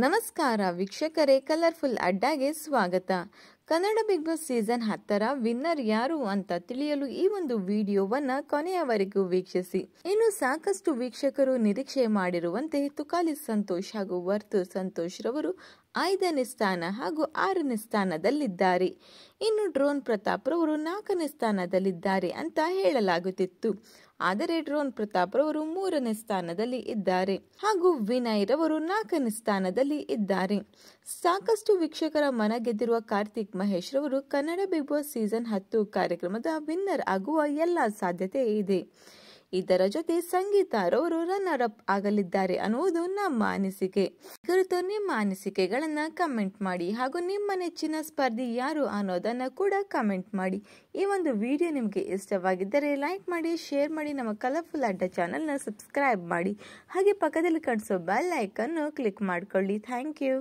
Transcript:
ನಮಸ್ಕಾರ ವೀಕ್ಷಕರೇ, ಕಲರ್ಫುಲ್ ಅಡ್ಡಾಗೆ ಸ್ವಾಗತ. ಕನ್ನಡ ಬಿಗ್ ಬಾಸ್ ಸೀಸನ್ 10ರ ವಿನ್ನರ್ ಯಾರು ಅಂತ ತಿಳಿಯಲು ಈ ಒಂದು ವಿಡಿಯೋವನ್ನ ಕೊನೆಯವರೆಗೂ ವೀಕ್ಷಿಸಿ. ಇನ್ನು ಸಾಕಷ್ಟು ವೀಕ್ಷಕರು ನಿರೀಕ್ಷೆ ಮಾಡಿರುವಂತೆ ತುಕಾಲಿ ಸಂತೋಷ್ ಹಾಗೂ ವರ್ತು ಸಂತೋಷ್ ರವರು 5ನೇ ಸ್ಥಾನ ಹಾಗೂ 6ನೇ ಸ್ಥಾನದಲ್ಲಿದ್ದಾರೆ. ಇನ್ನು ಡ್ರೋನ್ ಪ್ರತಾಪ್ ರವರು 4ನೇ ಸ್ಥಾನದಲ್ಲಿದ್ದಾರೆ ಅಂತ ಹೇಳಲಾಗುತ್ತಿತ್ತು. ಆದರೆ ಡ್ರೋನ್ ಪ್ರತಾಪ್ ರವರು 3ನೇ ಸ್ಥಾನದಲ್ಲಿ ಇದ್ದಾರೆ ಹಾಗೂ ವಿನಯ್ ರವರು 4ನೇ ಸ್ಥಾನದಲ್ಲಿ ಇದ್ದಾರೆ. ಸಾಕಷ್ಟು ವೀಕ್ಷಕರ ಮನ ಗೆದ್ದಿರುವ ಕಾರ್ತಿಕ್ ಮಹೇಶ್ ರವರು ಕನ್ನಡ ಬಿಗ್ ಬಾಸ್ ಸೀಸನ್ 10 ಕಾರ್ಯಕ್ರಮದ ವಿನ್ನರ್ ಆಗುವ ಎಲ್ಲಾ ಸಾಧ್ಯತೆ ಇದೆ. ಇದರ ಜೊತೆ ಸಂಗೀತ ರವರು ರನ್ನರ್ ಅಪ್ ಆಗಲಿದ್ದಾರೆ ಅನ್ನುವುದು ನಮ್ಮ ಅನಿಸಿಕೆ. ಕುರಿತು ನಿಮ್ಮ ಅನಿಸಿಕೆಗಳನ್ನ ಕಮೆಂಟ್ ಮಾಡಿ ಹಾಗೂ ನಿಮ್ಮ ನೆಚ್ಚಿನ ಸ್ಪರ್ಧಿ ಯಾರು ಅನ್ನೋದನ್ನ ಕೂಡ ಕಮೆಂಟ್ ಮಾಡಿ. ಈ ಒಂದು ವಿಡಿಯೋ ನಿಮಗೆ ಇಷ್ಟವಾಗಿದ್ದರೆ ಲೈಕ್ ಮಾಡಿ, ಶೇರ್ ಮಾಡಿ, ನಮ್ಮ ಕಲರ್ಫುಲ್ ಅಡ್ಡ ಚಾನೆಲ್ನ ಸಬ್ಸ್ಕ್ರೈಬ್ ಮಾಡಿ ಹಾಗೆ ಪಕ್ಕದಲ್ಲಿ ಕಾಣಿಸೋ ಬೆಲ್ ಐಕನ್ ಕ್ಲಿಕ್ ಮಾಡ್ಕೊಳ್ಳಿ. Thank you.